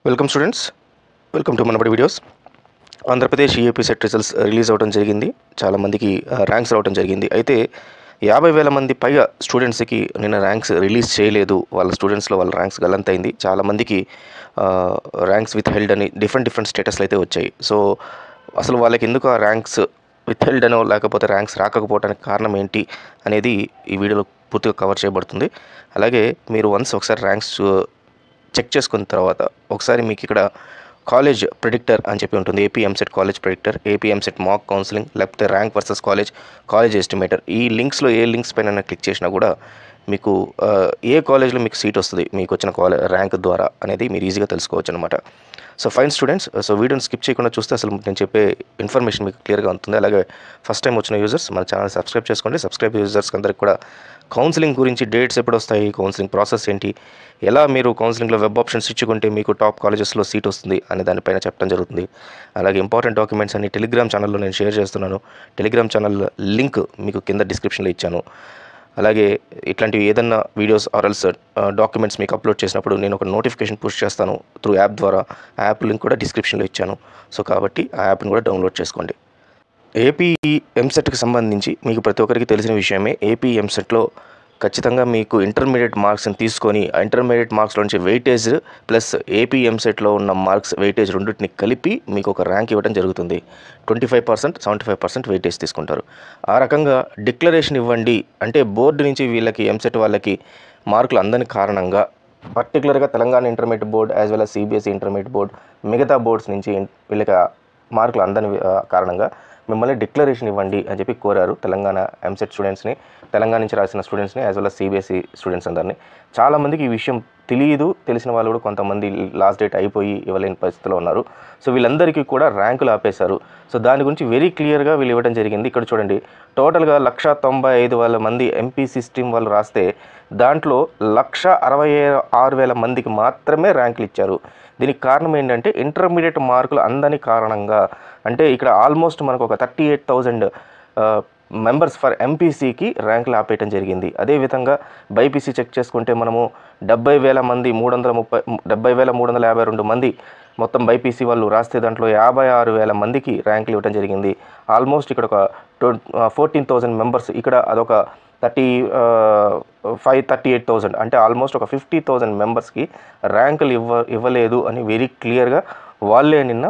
Welcome students, welcome to Manabadi videos. Andhra Pradesh EAP set results release అవ్వడం జరిగింది. చాలామందికి ranks రావడం జరిగింది. అయితే 50,000 మంది పైగా స్టూడెంట్స్కి నిన్న ర్యాంక్స్ రిలీజ్ చేయలేదు. వాళ్ళ స్టూడెంట్స్లో వాళ్ళ ర్యాంక్స్ గల్లంతైంది. చాలామందికి ర్యాంక్స్ విత్ హెల్డ్ అని డిఫరెంట్ స్టేటస్లు అయితే వచ్చాయి. సో అసలు వాళ్ళకి ఎందుకు ఆ ర్యాంక్స్ విత్ హెల్డ్ అనో లేకపోతే ర్యాంక్స్ రాకపోవడానికి కారణం ఏంటి అనేది ఈ వీడియోలో పూర్తిగా కవర్ చేయబడుతుంది. అలాగే మీరు ఒకసారి ర్యాంక్స్ చెక్ చేసుకున్న తర్వాత ఒకసారి మీకు ఇక్కడ కాలేజ్ ప్రిడిక్టర్ అని చెప్పి ఉంటుంది. AP EAMCET college predictor, AP EAMCET మాక్ కౌన్సిలింగ్, లేకపోతే ర్యాంక్ వర్సెస్ కాలేజ్ ఎస్టిమేటర్. ఈ లింక్స్లో ఏ లింక్స్ పైన క్లిక్ చేసినా కూడా మీకు ఏ కాలేజ్లో మీకు సీట్ వస్తుంది మీకు వచ్చిన ర్యాంక్ ద్వారా అనేది మీరు ఈజీగా తెలుసుకోవచ్చు అనమాట. సో ఫైన్ స్టూడెంట్స్, సో వీడియోని స్కిప్ చేయకుండా చూస్తే అసలు నేను చెప్పే ఇన్ఫర్మేషన్ మీకు క్లియర్గా ఉంటుంది. అలాగే ఫస్ట్ టైం వచ్చిన యూజర్స్ మన ఛానల్ సబ్స్క్రైబ్ చేసుకోండి. సబ్స్క్రైబ్ యూజర్స్కి అందరికి కూడా కౌన్సిలింగ్ గురించి డేట్స్ ఎప్పుడు వస్తాయి, కౌన్సిలింగ్ ప్రాసెస్ ఏంటి, ఎలా మీరు కౌన్సిలింగ్లో వెబ్ ఆప్షన్స్ ఇచ్చుకుంటే మీకు టాప్ కాలేజెస్లో సీట్ వస్తుంది అనే దానిపైన చెప్పడం జరుగుతుంది. అలాగే ఇంపార్టెంట్ డాక్యుమెంట్స్ అన్ని టెలిగ్రామ్ ఛానల్లో నేను షేర్ చేస్తున్నాను. టెలిగ్రామ్ ఛానల్ లింక్ మీకు కింద డిస్క్రిప్షన్లో ఇచ్చాను. అలాగే ఇట్లాంటివి ఏదన్నా వీడియోస్ ఆర్ఎల్స్ డాక్యుమెంట్స్ మీకు అప్లోడ్ చేసినప్పుడు నేను ఒక నోటిఫికేషన్ పుష్ చేస్తాను త్రూ యాప్ ద్వారా. ఆ యాప్ లింక్ కూడా డిస్క్రిప్షన్లో ఇచ్చాను. సో కాబట్టి ఆ యాప్ని కూడా డౌన్లోడ్ చేసుకోండి. ఏపీ ఎంసెట్కి సంబంధించి మీకు ప్రతి ఒక్కరికి తెలిసిన విషయమే. ఏపీ ఎంసెట్లో ఖచ్చితంగా మీకు ఇంటర్మీడియట్ మార్క్స్ని తీసుకొని ఆ ఇంటర్మీడియట్ మార్క్స్లో నుంచి వెయిటేజ్ ప్లస్ ఏపీ ఎంసెట్లో ఉన్న మార్క్స్ వెయిటేజ్ రెండింటిని కలిపి మీకు ఒక ర్యాంక్ ఇవ్వడం జరుగుతుంది. 25%, 75% వెయిటేజ్ తీసుకుంటారు. ఆ రకంగా డిక్లరేషన్ ఇవ్వండి అంటే బోర్డు నుంచి వీళ్ళకి ఎంసెట్ వాళ్ళకి మార్కులు అందని కారణంగా పర్టికులర్గా Telangana intermediate board as well as CBSE intermediate board మిగతా బోర్డ్స్ నుంచి వీళ్ళకి మార్కులు అందని కారణంగా మిమ్మల్ని డిక్లరేషన్ ఇవ్వండి అని చెప్పి కోరారు తెలంగాణ ఎంసెట్ స్టూడెంట్స్ని, తెలంగాణ నుంచి రాసిన స్టూడెంట్స్ని as well as CBSE students అందరినీ. చాలామందికి ఈ విషయం తెలియదు, తెలిసిన వాళ్ళు కూడా కొంతమంది లాస్ట్ డేట్ అయిపోయి ఇవ్వలేని పరిస్థితిలో ఉన్నారు. సో వీళ్ళందరికీ కూడా ర్యాంకులు ఆపేశారు. సో దాని గురించి వెరీ క్లియర్గా వీళ్ళు ఇవ్వడం జరిగింది. ఇక్కడ చూడండి, టోటల్గా 195,000 మంది ఎంపీసీ స్ట్రీమ్ వాళ్ళు రాస్తే దాంట్లో 166,000 మందికి మాత్రమే ర్యాంకులు ఇచ్చారు. దీనికి కారణం ఏంటంటే ఇంటర్మీడియట్ మార్కులు అందని కారణంగా. అంటే ఇక్కడ ఆల్మోస్ట్ మనకు ఒక 38,000 మెంబర్స్ ఫర్ ఎంపీసీకి ర్యాంకులు ఆపేయటం జరిగింది. అదేవిధంగా బైపీసీ చెక్ చేసుకుంటే మనము 70,352 మంది మొత్తం బైపీసీ వాళ్ళు రాస్తే దాంట్లో 56,000 మందికి ర్యాంకులు ఇవ్వడం జరిగింది. ఆల్మోస్ట్ ఇక్కడ ఒక 14,000 మెంబర్స్, ఇక్కడ అదొక 38,000 అంటే ఆల్మోస్ట్ ఒక 50,000 మెంబర్స్కి ర్యాంకులు ఇవ్వలేదు అని వెరీ క్లియర్గా వాళ్ళే నిన్న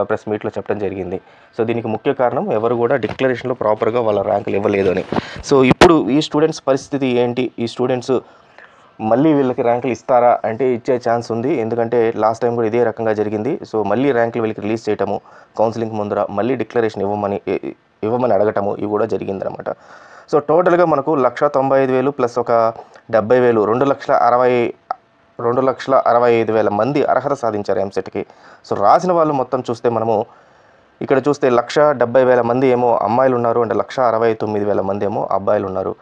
ప్రెస్ మీట్లో చెప్పడం జరిగింది. సో దీనికి ముఖ్య కారణం ఎవరు కూడా డిక్లరేషన్లో ప్రాపర్గా వాళ్ళ ర్యాంకులు ఇవ్వలేదు అని. సో ఇప్పుడు ఈ స్టూడెంట్స్ పరిస్థితి ఏంటి, ఈ స్టూడెంట్స్ మళ్ళీ వీళ్ళకి ర్యాంకులు ఇస్తారా అంటే ఇచ్చే ఛాన్స్ ఉంది. ఎందుకంటే లాస్ట్ టైం కూడా ఇదే రకంగా జరిగింది. సో మళ్ళీ ర్యాంకులు వీళ్ళకి రిలీజ్ చేయటము, కౌన్సిలింగ్ ముందర మళ్ళీ డిక్లరేషన్ ఇవ్వమని అడగటము ఇవి కూడా జరిగిందనమాట. సో టోటల్గా మనకు 195,000 ప్లస్ ఒక 70,000 2,65,000 మంది అర్హత సాధించారు ఎంసెట్కి. సో రాసిన వాళ్ళు మొత్తం చూస్తే మనము ఇక్కడ చూస్తే 170,000 మంది ఏమో అమ్మాయిలు ఉన్నారు, అంటే 169,000 మంది ఏమో అబ్బాయిలు ఉన్నారు.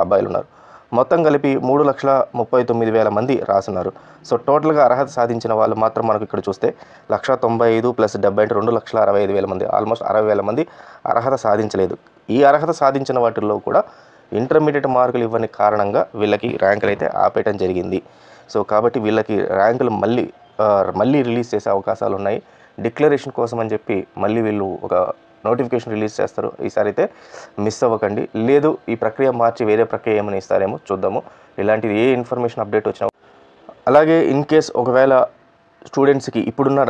అబ్బాయిలు ఉన్నారు. మొత్తం కలిపి 3,39,000 మంది రాస్తున్నారు. సో టోటల్గా అర్హత సాధించిన వాళ్ళు మాత్రం మనకు ఇక్కడ చూస్తే 195 ప్లస్ 70 అంటే 2,65,000 మంది, ఆల్మోస్ట్ 60,000 మంది అర్హత సాధించలేదు. ఈ అర్హత సాధించిన వాటిల్లో కూడా ఇంటర్మీడియట్ మార్కులు ఇవ్వని కారణంగా వీళ్ళకి ర్యాంకులు అయితే ఆపేయటం జరిగింది. సో కాబట్టి వీళ్ళకి ర్యాంకులు మళ్ళీ రిలీజ్ చేసే అవకాశాలు ఉన్నాయి. డిక్లరేషన్ కోసం అని చెప్పి మళ్ళీ వీళ్ళు ఒక నోటిఫికేషన్ రిలీజ్ చేస్తారు. ఈసారి అయితే మిస్ అవ్వకండి. లేదు ఈ ప్రక్రియ మార్చి వేరే ప్రక్రియ ఏమైనా ఇస్తారేమో చూద్దాము. ఇలాంటిది ఏ ఇన్ఫర్మేషన్ అప్డేట్ వచ్చినా. అలాగే ఇన్ కేస్ ఒకవేళ స్టూడెంట్స్కి ఇప్పుడున్న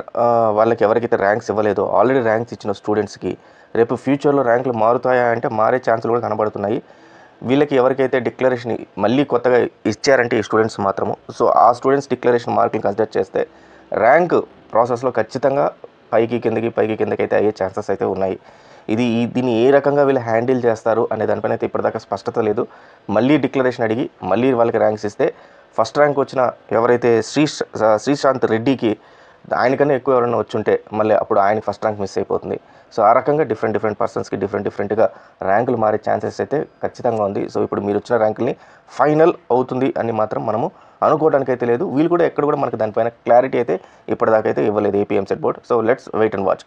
వాళ్ళకి ఎవరికైతే ర్యాంక్స్ ఇవ్వలేదో ఆల్రెడీ ర్యాంక్స్ ఇచ్చిన స్టూడెంట్స్కి రేపు ఫ్యూచర్లో ర్యాంకులు మారుతాయా అంటే మారే ఛాన్సులు కూడా కనబడుతున్నాయి. వీళ్ళకి ఎవరికైతే డిక్లరేషన్ మళ్ళీ కొత్తగా ఇచ్చారంటే ఈ స్టూడెంట్స్ మాత్రము, సో ఆ స్టూడెంట్స్ డిక్లరేషన్ మార్కులు కన్సిడర్ చేస్తే ర్యాంక్ ప్రాసెస్లో ఖచ్చితంగా పైకి కిందకి అయితే అయ్యే ఛాన్సెస్ అయితే ఉన్నాయి. దీన్ని ఏ రకంగా వీళ్ళు హ్యాండిల్ చేస్తారు అనే దానిపైన అయితే ఇప్పటిదాకా స్పష్టత లేదు. మళ్ళీ డిక్లరేషన్ అడిగి మళ్ళీ వాళ్ళకి ర్యాంక్స్ ఇస్తే ఫస్ట్ ర్యాంక్ వచ్చిన ఎవరైతే శ్రీశాంత్ రెడ్డికి ఆయనకన్నా ఎక్కువ ఎవరైనా వచ్చుంటే మళ్ళీ అప్పుడు ఆయనకి ఫస్ట్ ర్యాంక్ మిస్ అయిపోతుంది. సో ఆ రకంగా డిఫరెంట్ పర్సన్స్కి డిఫరెంట్గా ర్యాంకులు మారే ఛాన్సెస్ అయితే ఖచ్చితంగా ఉంది. సో ఇప్పుడు మీరు వచ్చిన ర్యాంకుల్ని ఫైనల్ అవుతుంది అని మాత్రం మనము అనుకోవడానికి అయితే లేదు. వీళ్ళు కూడా ఎక్కడ కూడా మనకు దానిపైన క్లారిటీ అయితే ఇప్పటిదాకా అయితే ఇవ్వలేదు AP EAMCET board. So let's wait and watch.